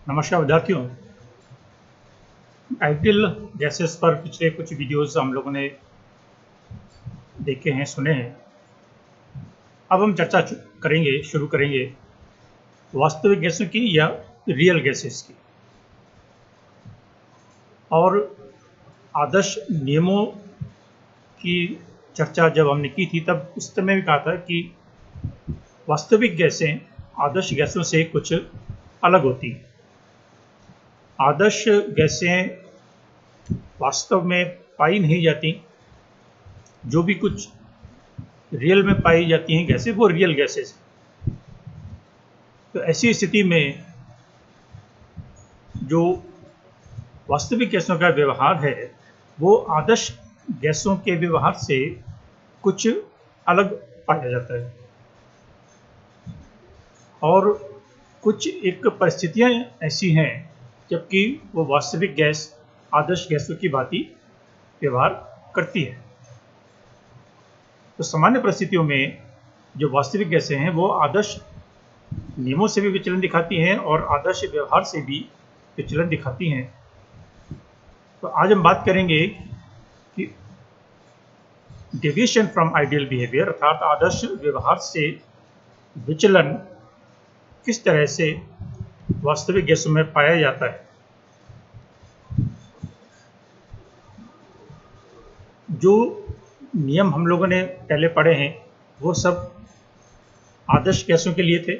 नमस्कार विद्यार्थियों। Ideal gases पर पिछले कुछ वीडियोस हम लोगों ने देखे हैं, सुने हैं। अब हम चर्चा शुरू करेंगे वास्तविक गैसों की या रियल गैसेस की। और आदर्श नियमों की चर्चा जब हमने की थी तब उस समय भी कहा था कि वास्तविक गैसें आदर्श गैसों से कुछ अलग होती हैं। आदर्श गैसें वास्तव में पाई नहीं जाती। जो भी कुछ रियल में पाई जाती हैं गैसें, वो रियल गैसेस हैं। तो ऐसी स्थिति में जो वास्तविक गैसों का व्यवहार है वो आदर्श गैसों के व्यवहार से कुछ अलग पाया जाता है। और कुछ एक परिस्थितियां ऐसी हैं जबकि वो वास्तविक गैस आदर्श गैसों की भांति व्यवहार करती है। तो सामान्य परिस्थितियों में जो वास्तविक गैसें हैं वो आदर्श नियमों से भी विचलन दिखाती हैं और आदर्श व्यवहार से भी विचलन दिखाती हैं। तो आज हम बात करेंगे कि डेविएशन फ्रॉम आइडियल बिहेवियर अर्थात आदर्श व्यवहार से विचलन किस तरह से वास्तविक गैसों में पाया जाता है। जो नियम हम लोगों ने पहले पढ़े हैं वो सब आदर्श गैसों के लिए थे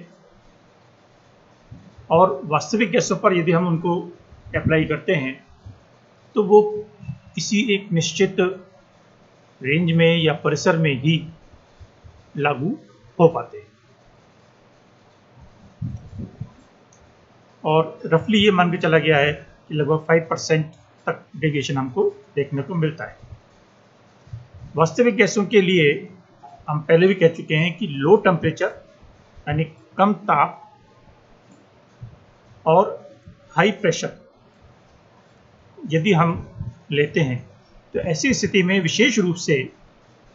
और वास्तविक गैसों पर यदि हम उनको अप्लाई करते हैं तो वो किसी एक निश्चित रेंज में या परिसर में ही लागू हो पाते हैं। और रफली ये मान के चला गया है कि लगभग 5% तक डेविएशन हमको देखने को मिलता है। वास्तविक गैसों के लिए हम पहले भी कह चुके हैं कि लो टेम्परेचर यानी कम ताप और हाई प्रेशर यदि हम लेते हैं तो ऐसी स्थिति में विशेष रूप से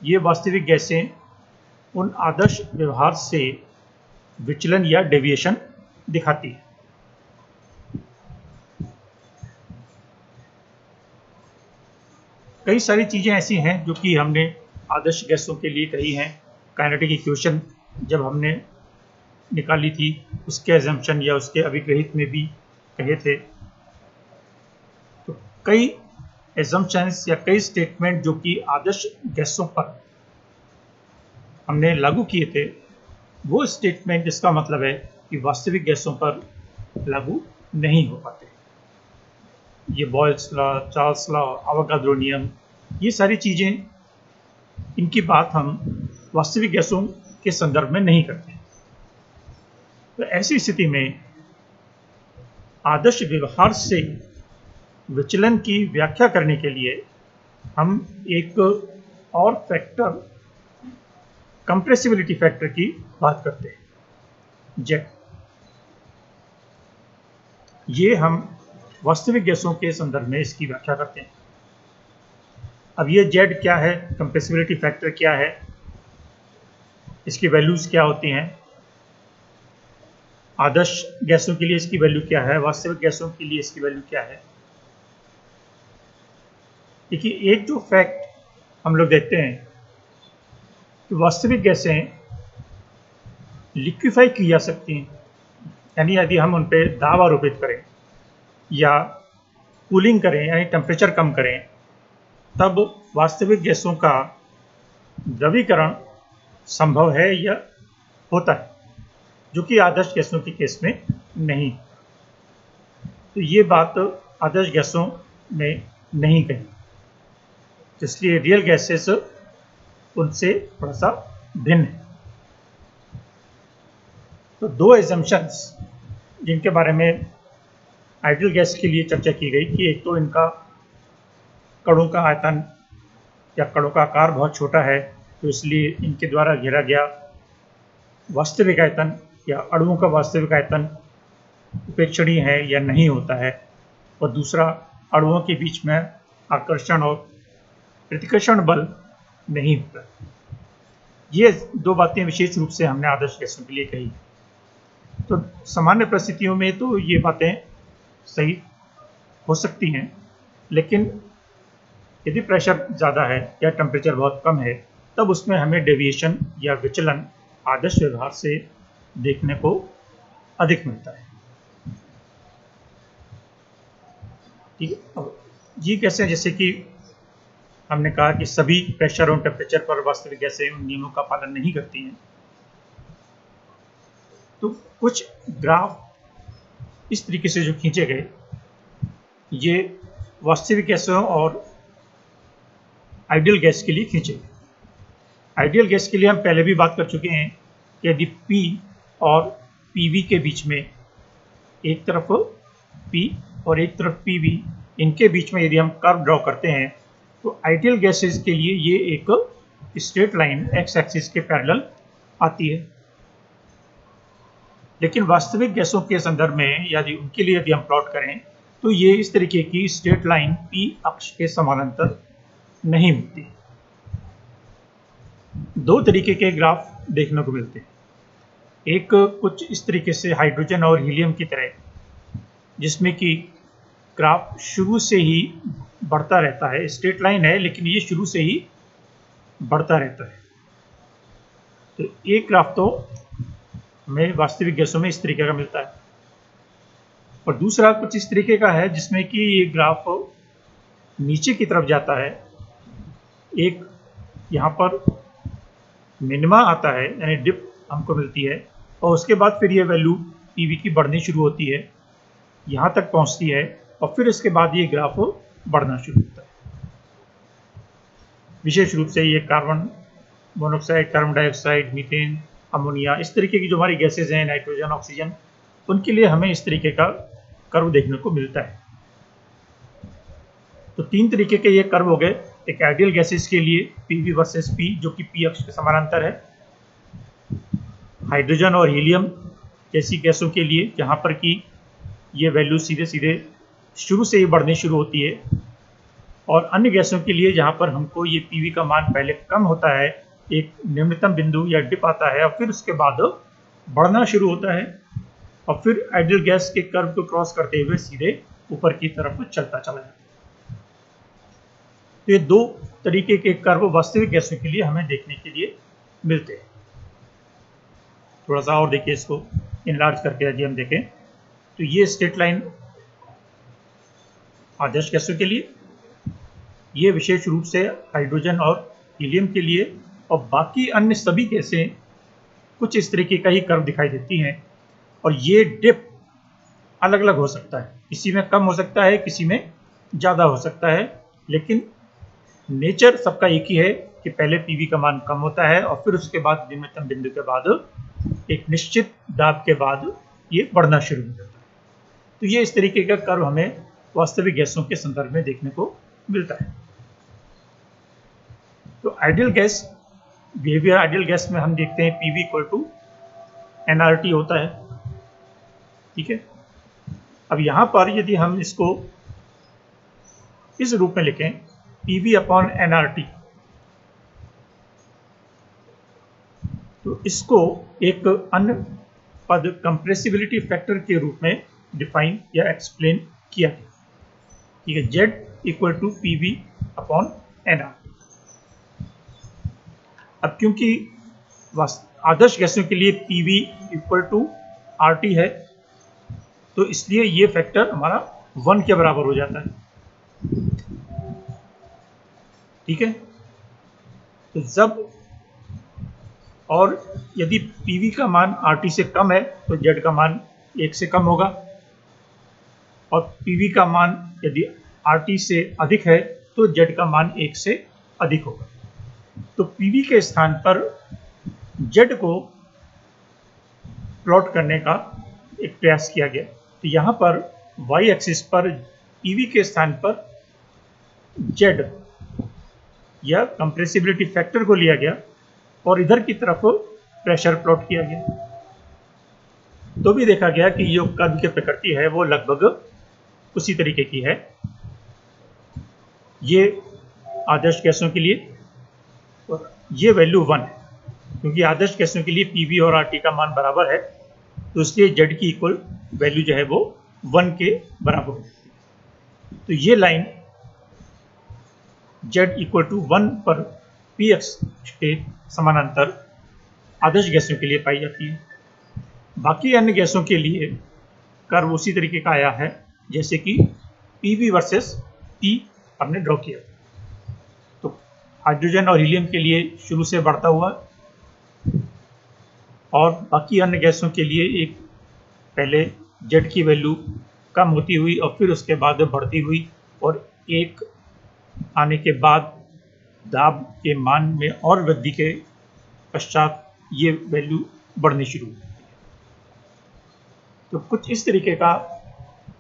ये वास्तविक गैसें उन आदर्श व्यवहार से विचलन या डेविएशन दिखाती है। कई सारी चीज़ें ऐसी हैं जो कि हमने आदर्श गैसों के लिए कही हैं। काइनेटिक इक्वेशन जब हमने निकाली थी उसके एजम्पशन या उसके अभिग्रहित में भी कहे थे। तो कई एजम्पशंस या कई स्टेटमेंट जो कि आदर्श गैसों पर हमने लागू किए थे वो स्टेटमेंट इसका मतलब है कि वास्तविक गैसों पर लागू नहीं हो पाते। ये Boyle's law, Charles law, Avogadro नियम, ये सारी चीज़ें, इनकी बात हम वास्तविक गैसों के संदर्भ में नहीं करते। तो ऐसी स्थिति में आदर्श व्यवहार से विचलन की व्याख्या करने के लिए हम एक और फैक्टर, कंप्रेसिबिलिटी फैक्टर की बात करते हैं, जेड। ये हम वास्तविक गैसों के संदर्भ में इसकी व्याख्या करते हैं। अब ये जेड क्या है, कंप्रेसिबिलिटी फैक्टर क्या है, इसकी वैल्यूज क्या होती हैं, आदर्श गैसों के लिए इसकी वैल्यू क्या है, वास्तविक गैसों के लिए इसकी वैल्यू क्या है। देखिए, एक जो फैक्ट हम लोग देखते हैं कि वास्तविक गैसें लिक्विफाई की जा सकती हैं, यानी यदि हम उन पर दाब आरोपित करें या कूलिंग करें यानी टेम्परेचर कम करें तब वास्तविक गैसों का द्रवीकरण संभव है या होता है, जो कि आदर्श गैसों के केस में नहीं। तो ये बात आदर्श गैसों में नहीं कही, इसलिए रियल गैसेस उनसे थोड़ा सा भिन्न है। तो दो एजम्पशंस जिनके बारे में आइडियल गैस के लिए चर्चा की गई कि एक तो इनका कणों का आयतन या कणों का आकार बहुत छोटा है तो इसलिए इनके द्वारा घेरा गया वास्तविक आयतन या अणुओं का वास्तविक आयतन उपेक्षणीय है या नहीं होता है, और दूसरा अणुओं के बीच में आकर्षण और प्रतिकर्षण बल नहीं होता। ये दो बातें विशेष रूप से हमने आदर्श गैसों के लिए कही। तो सामान्य परिस्थितियों में तो ये बातें सही हो सकती हैं, लेकिन यदि प्रेशर ज़्यादा है या टेम्परेचर बहुत कम है तब उसमें हमें डेविएशन या विचलन आदर्श व्यवहार से देखने को अधिक मिलता है। ठीक है, अब ये कैसे, जैसे कि हमने कहा कि सभी प्रेशर और टेम्परेचर पर वास्तविक गैसें उन नियमों का पालन नहीं करती हैं, तो कुछ ग्राफ इस तरीके से जो खींचे गए ये वास्तविक गैसों और आइडियल गैस के लिए खींचे गए। आइडियल गैस के लिए हम पहले भी बात कर चुके हैं कि यदि P और PV के बीच में, एक तरफ P और एक तरफ PV, इनके बीच में यदि हम कर्व ड्रॉ करते हैं तो आइडियल गैसेस के लिए ये एक स्ट्रेट लाइन एक्स एक्सिस के पैरेलल आती है। लेकिन वास्तविक गैसों के संदर्भ में यदि उनके लिए यदि हम प्लॉट करें तो ये इस तरीके की स्ट्रेट लाइन P अक्ष के समानांतर नहीं मिलती। दो तरीके के ग्राफ देखने को मिलते हैं, एक कुछ इस तरीके से हाइड्रोजन और हीलियम की तरह, जिसमें कि ग्राफ शुरू से ही बढ़ता रहता है, स्ट्रेट लाइन है लेकिन ये शुरू से ही बढ़ता रहता है। तो एक ग्राफ तो हमें वास्तविक गैसों में इस तरीके का मिलता है, और दूसरा कुछ इस तरीके का है जिसमें कि ये ग्राफ नीचे की तरफ जाता है। एक यहाँ पर मिनिमा आता है यानी डिप हमको मिलती है, और उसके बाद फिर ये वैल्यू PV की बढ़नी शुरू होती है, यहाँ तक पहुँचती है, और फिर इसके बाद ये ग्राफ बढ़ना शुरू होता है। विशेष रूप से ये carbon monoxide, carbon dioxide, methane, ammonia, इस तरीके की जो हमारी गैसेज हैं, नाइट्रोजन, ऑक्सीजन, उनके लिए हमें इस तरीके का कर्व देखने को मिलता है। तो तीन तरीके के ये कर्व हो गए। एक आइडियल गैसेस के लिए PV वर्सेस P जो कि P अक्ष के समानांतर है, हाइड्रोजन और हीलियम जैसी गैसों के लिए जहाँ पर कि ये वैल्यू सीधे सीधे शुरू से ही बढ़नी शुरू होती है, और अन्य गैसों के लिए जहाँ पर हमको ये PV का मान पहले कम होता है, एक निम्नतम बिंदु या डिप आता है और फिर उसके बाद बढ़ना शुरू होता है, और फिर आइडियल गैस के कर्व को क्रॉस करते हुए सीधे ऊपर की तरफ चलता चला जाता है। तो ये दो तरीके के कर्व वास्तविक गैसों के लिए हमें देखने के लिए मिलते हैं। थोड़ा सा और देखिए, इसको इनलार्ज करके यदि हम देखें तो ये स्ट्रेट लाइन आदर्श गैसों के लिए, ये विशेष रूप से हाइड्रोजन और हीलियम के लिए, और बाकी अन्य सभी गैसें कुछ इस तरीके का ही कर्व दिखाई देती हैं। और ये डिप अलग अलग हो सकता है, किसी में कम हो सकता है, किसी में ज़्यादा हो सकता है, लेकिन नेचर सबका एक ही है कि पहले PV का मान कम होता है और फिर उसके बाद निम्नतम बिंदु के बाद एक निश्चित दाब के बाद ये बढ़ना शुरू हो जाता है। तो ये इस तरीके का कर्व हमें वास्तविक गैसों के संदर्भ में देखने को मिलता है। तो ideal gas, behaviour ideal gas में हम देखते हैं PV इक्वल टू nRT होता है। ठीक है, अब यहाँ पर यदि हम इसको इस रूप में लिखें PV अपॉन nRT, तो इसको एक अन्य पद कंप्रेसिबिलिटी फैक्टर के रूप में डिफाइन या एक्सप्लेन किया गया। ठीक है, Z equal to PV upon nRT। अब क्योंकि आदर्श गैसों के लिए PV इक्वल टू RT है, तो इसलिए ये फैक्टर हमारा 1 के बराबर हो जाता है। ठीक है, तो जब और यदि PV का मान RT से कम है तो Z का मान 1 से कम होगा, और PV का मान यदि RT से अधिक है तो Z का मान 1 से अधिक होगा। तो PV के स्थान पर Z को प्लॉट करने का एक प्रयास किया गया। तो यहाँ पर y एक्सिस पर PV के स्थान पर Z या कंप्रेसिबिलिटी फैक्टर को लिया गया और इधर की तरफ प्रेशर प्लॉट किया गया। तो भी देखा गया कि जो कर्व की प्रकृति है वो लगभग उसी तरीके की है। ये आदर्श गैसों के लिए, और ये वैल्यू 1 है, क्योंकि आदर्श गैसों के लिए PV और RT का मान बराबर है, तो इसलिए Z की इक्वल वैल्यू जो है वो 1 के बराबर हो जाती है। तो ये लाइन z इक्वल टू 1 पर पी एक्स के समानांतर आदर्श गैसों के लिए पाई जाती है। बाकी अन्य गैसों के लिए कर्व उसी तरीके का आया है जैसे कि पीवी वर्सेस पी हमने ड्रॉ किया। तो हाइड्रोजन और हीलियम के लिए शुरू से बढ़ता हुआ और बाकी अन्य गैसों के लिए एक पहले जेड की वैल्यू कम होती हुई और फिर उसके बाद बढ़ती हुई और एक आने के बाद दाब के मान में और वृद्धि के पश्चात ये वैल्यू बढ़नी शुरू हुई। तो कुछ इस तरीके का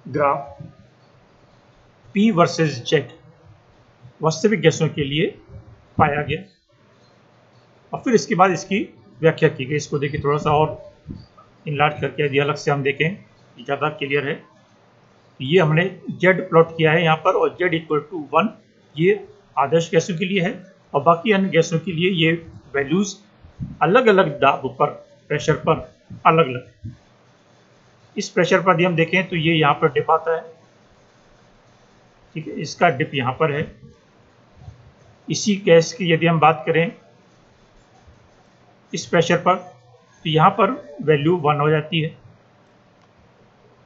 ग्राफ P वर्सेस Z वास्तविक गैसों के लिए पाया गया और फिर इसके बाद इसकी व्याख्या की गई। इसको देखिए थोड़ा सा और इनलार्ज करके यदि अलग से हम देखें ये ज़्यादा क्लियर है। ये हमने Z प्लॉट किया है यहाँ पर और Z इक्वल टू 1 ये आदर्श गैसों के लिए है और बाकी अन्य गैसों के लिए ये वैल्यूज अलग अलग दाब पर प्रेशर पर अलग अलग है। इस प्रेशर पर यदि हम देखें तो ये यहाँ पर डिप आता है, ठीक है, इसका डिप यहाँ पर है। इसी गैस की यदि हम बात करें इस प्रेशर पर तो यहाँ पर वैल्यू 1 हो जाती है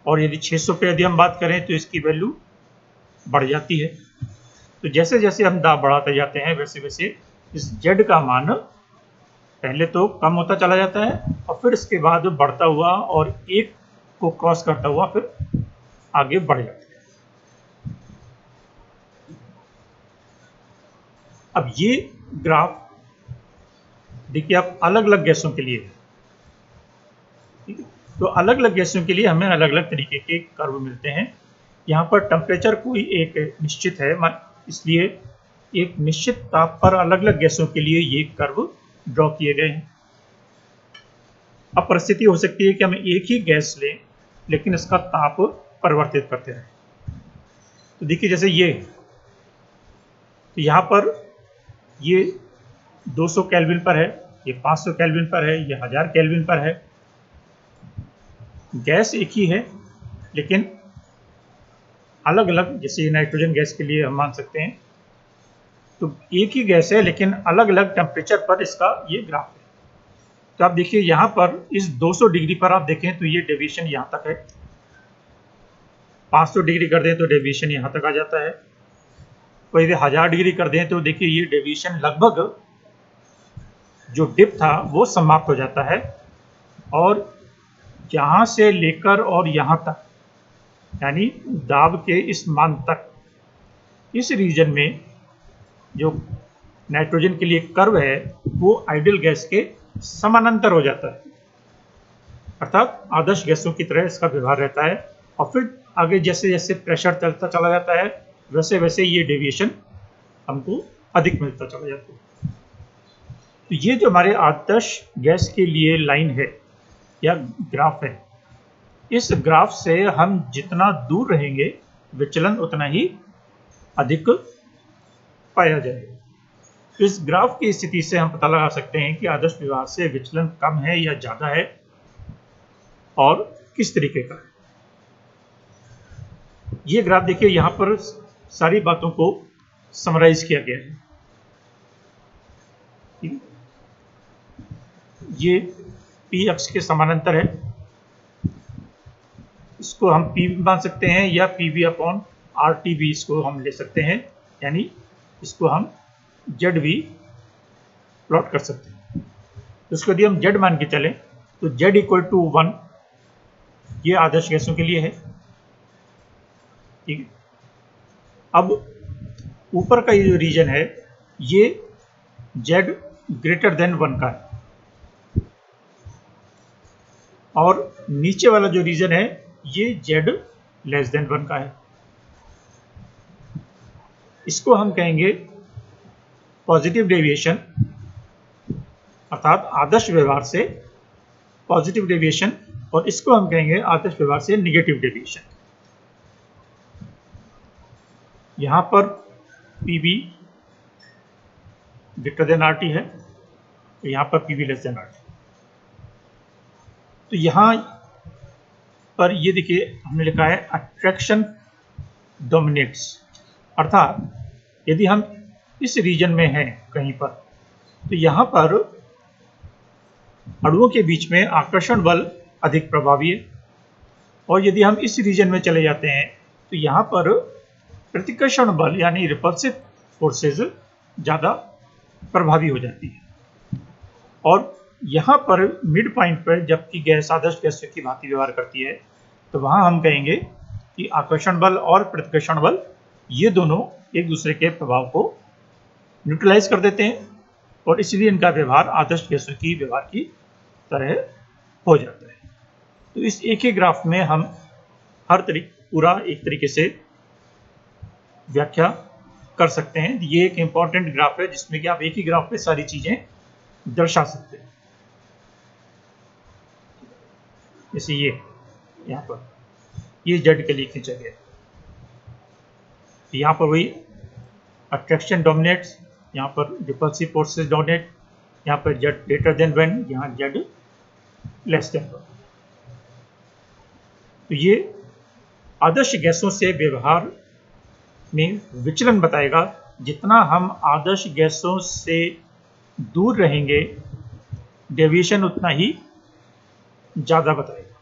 और यदि 600 पे यदि हम बात करें तो इसकी वैल्यू बढ़ जाती है। तो जैसे जैसे हम दाब बढ़ाते जाते हैं वैसे वैसे इस Z का मान पहले तो कम होता चला जाता है और फिर इसके बाद बढ़ता हुआ और 1 को क्रॉस करता हुआ फिर आगे बढ़ जाता है। अब ये ग्राफ देखिए आप अलग अलग गैसों के लिए है, ठीक है। तो अलग अलग गैसों के लिए हमें अलग अलग तरीके के कर्व मिलते हैं। यहाँ पर टेम्परेचर कोई एक निश्चित है, इसलिए एक निश्चित ताप पर अलग अलग गैसों के लिए ये कर्व ड्रॉ किए गए हैं। अब परिस्थिति हो सकती है कि हम एक ही गैस लें लेकिन इसका ताप परिवर्तित करते रहें। तो देखिए जैसे ये तो यहाँ पर ये 200 केल्विन पर है, ये 500 केल्विन पर है, ये 1000 केल्विन पर है। गैस एक ही है लेकिन अलग अलग, जैसे नाइट्रोजन गैस के लिए हम मान सकते हैं तो एक ही गैस है लेकिन अलग अलग टेम्परेचर पर इसका ये ग्राफ है। तो आप देखिए यहाँ पर इस 200 डिग्री पर आप देखें तो ये डेविएशन यहाँ तक है, 500 डिग्री कर दें तो डेविएशन यहाँ तक आ जाता है, और यदि 1000 डिग्री कर दें तो देखिए ये डेविएशन लगभग जो डिप था वो समाप्त हो जाता है और यहाँ से लेकर और यहाँ तक यानी दाब के इस मान तक इस रीजन में जो नाइट्रोजन के लिए कर्व है वो आइडियल गैस के समानांतर हो जाता है, अर्थात आदर्श गैसों की तरह इसका व्यवहार रहता है। और फिर आगे जैसे जैसे प्रेशर चलता चला जाता है वैसे वैसे ये डेविएशन हमको अधिक मिलता चला जाता है। तो ये जो हमारे आदर्श गैस के लिए लाइन है या ग्राफ है, इस ग्राफ से हम जितना दूर रहेंगे विचलन उतना ही अधिक पाया जाएगा। तो इस ग्राफ की स्थिति से हम पता लगा सकते हैं कि आदर्श व्यवहार से विचलन कम है या ज़्यादा है और किस तरीके का है। ये ग्राफ देखिए यहाँ पर सारी बातों को समराइज किया गया है। ये पी अक्ष के समानांतर है, इसको हम पी मान सकते हैं या P V upon R T भी इसको हम ले सकते हैं, यानी इसको हम जेड भी प्लॉट कर सकते हैं। तो इसको यदि हम जेड मान के चलें तो जेड इक्वल टू 1 ये आदर्श गैसों के लिए है, ठीक है। अब ऊपर का ये जो रीजन है ये जेड ग्रेटर देन 1 का है और नीचे वाला जो रीजन है ये जेड लेस देन 1 का है। इसको हम कहेंगे पॉजिटिव डेविएशन, अर्थात आदर्श व्यवहार से पॉजिटिव डेविएशन, और इसको हम कहेंगे आदर्श व्यवहार से नेगेटिव डेविएशन। यहां पर पीवी ग्रेटर देन आरटी है, तो यहां पर पीवी लेस देन आरटी। तो यहां पर ये देखिए हमने लिखा है अट्रैक्शन डोमिनेट्स, अर्थात यदि हम इस रीजन में हैं कहीं पर तो यहाँ पर अणुओं के बीच में आकर्षण बल अधिक प्रभावी है, और यदि हम इस रीजन में चले जाते हैं तो यहाँ पर प्रतिकर्षण बल यानी रिपल्सिव फोर्सेस ज़्यादा प्रभावी हो जाती है। और यहाँ पर मिड पॉइंट पर जबकि गैस आदर्श गैसों की भांति व्यवहार करती है तो वहाँ हम कहेंगे कि आकर्षण बल और प्रतिकर्षण बल ये दोनों एक दूसरे के प्रभाव को न्यूट्रलाइज कर देते हैं, और इसलिए इनका व्यवहार आदर्श गैसों की व्यवहार की तरह हो जाता है। तो इस एक ही ग्राफ में हम पूरा एक तरीके से व्याख्या कर सकते हैं। ये एक इंपॉर्टेंट ग्राफ है जिसमें कि आप एक ही ग्राफ पे सारी चीजें दर्शा सकते हैं। जैसे ये यहाँ पर ये जेड के लिए खींचा गया, यहाँ पर वही अट्रैक्शन डोमिनेट्स, यहाँ पर रिपल्सिव फोर्सेस डोमिनेट, यहाँ पर जेड ग्रेटर देन वन, यहाँ जेड लेस देन वन। तो ये आदर्श गैसों से व्यवहार में विचलन बताएगा। जितना हम आदर्श गैसों से दूर रहेंगे डेविएशन उतना ही ज़्यादा बताएगा।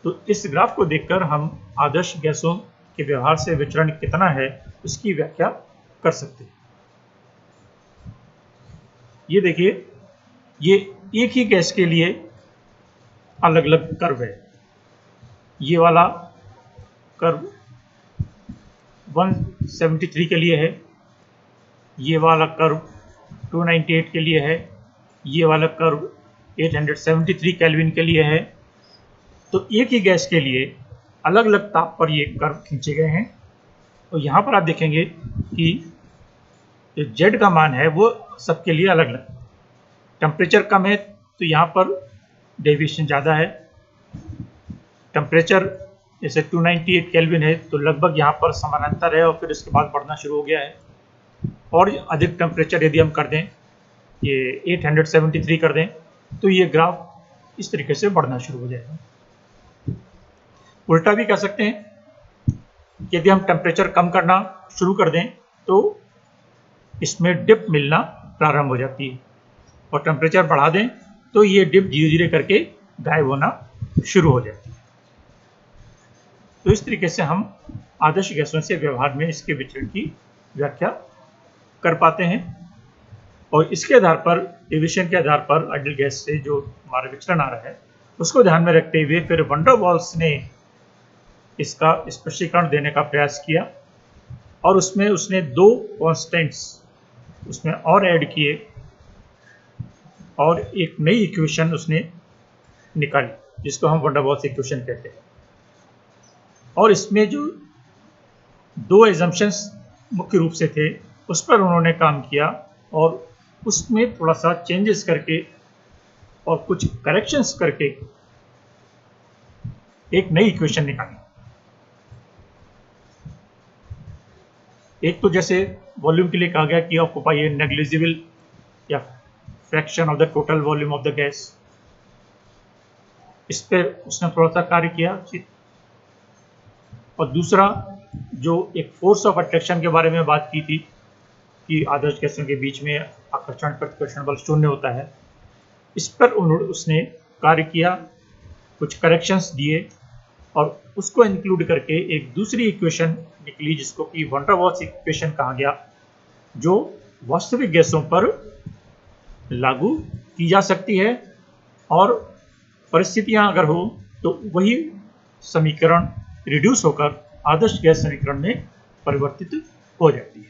तो इस ग्राफ को देखकर हम आदर्श गैसों के व्यवहार से विचरण कितना है उसकी व्याख्या कर सकते हैं। ये देखिए, ये एक ही गैस के लिए अलग अलग कर्व है। ये वाला कर्व 173 के लिए है, ये वाला कर्व 298 के लिए है, ये वाला कर्व 873 केल्विन के लिए है। तो एक ही गैस के लिए अलग अलग ताप पर ये कर्व खींचे गए हैं। तो यहाँ पर आप देखेंगे कि जो जेड का मान है वो सबके लिए अलग अलग। टेम्परेचर कम है तो यहाँ पर डेविएशन ज़्यादा है। टेम्परेचर जैसे 298 केल्विन है तो लगभग यहाँ पर समानांतर है और फिर इसके बाद बढ़ना शुरू हो गया है। और अधिक टेम्परेचर यदि हम कर दें, ये 873 कर दें, तो ये ग्राफ इस तरीके से बढ़ना शुरू हो जाएगा। उल्टा भी कह सकते हैं, यदि हम टेम्परेचर कम करना शुरू कर दें तो इसमें डिप मिलना प्रारंभ हो जाती है, और टेम्परेचर बढ़ा दें तो ये डिप धीरे धीरे करके गायब होना शुरू हो जाती है। तो इस तरीके से हम आदर्श गैसों से व्यवहार में इसके विचरण की व्याख्या कर पाते हैं। और इसके आधार पर, डेविएशन के आधार पर आइडियल गैस से जो हमारा विचरण आ रहा है उसको ध्यान में रखते हुए फिर वैन डर वाल्स ने इसका स्पष्टीकरण देने का प्रयास किया, और उसमें उसने दो कॉन्स्टेंट्स उसमें और ऐड किए और एक नई इक्वेशन उसने निकाली जिसको हम वैन डर वाल्स इक्वेशन कहते हैं। और इसमें जो दो एजम्पशंस मुख्य रूप से थे उस पर उन्होंने काम किया, और उसमें थोड़ा सा चेंजेस करके और कुछ करेक्शंस करके एक नई इक्वेशन निकाली। एक तो जैसे वॉल्यूम के लिए कहा गया कि ऑक्यूपाई नेग्लिजिबल या fraction of the total volume of the gas, इस पर उसने थोड़ा सा कार्य किया। और दूसरा जो एक फोर्स ऑफ अट्रैक्शन के बारे में बात की थी कि आदर्श गैसों के बीच में आकर्षण प्रतिकर्षण बल शून्य होता है, इस पर उसने कार्य किया, कुछ करेक्शंस दिए और उसको इंक्लूड करके एक दूसरी इक्वेशन निकली जिसको कि वैन डर वाल्स इक्वेशन कहा गया, जो वास्तविक गैसों पर लागू की जा सकती है, और परिस्थितियां अगर हो तो वही समीकरण रिड्यूस होकर आदर्श गैस समीकरण में परिवर्तित हो जाती है।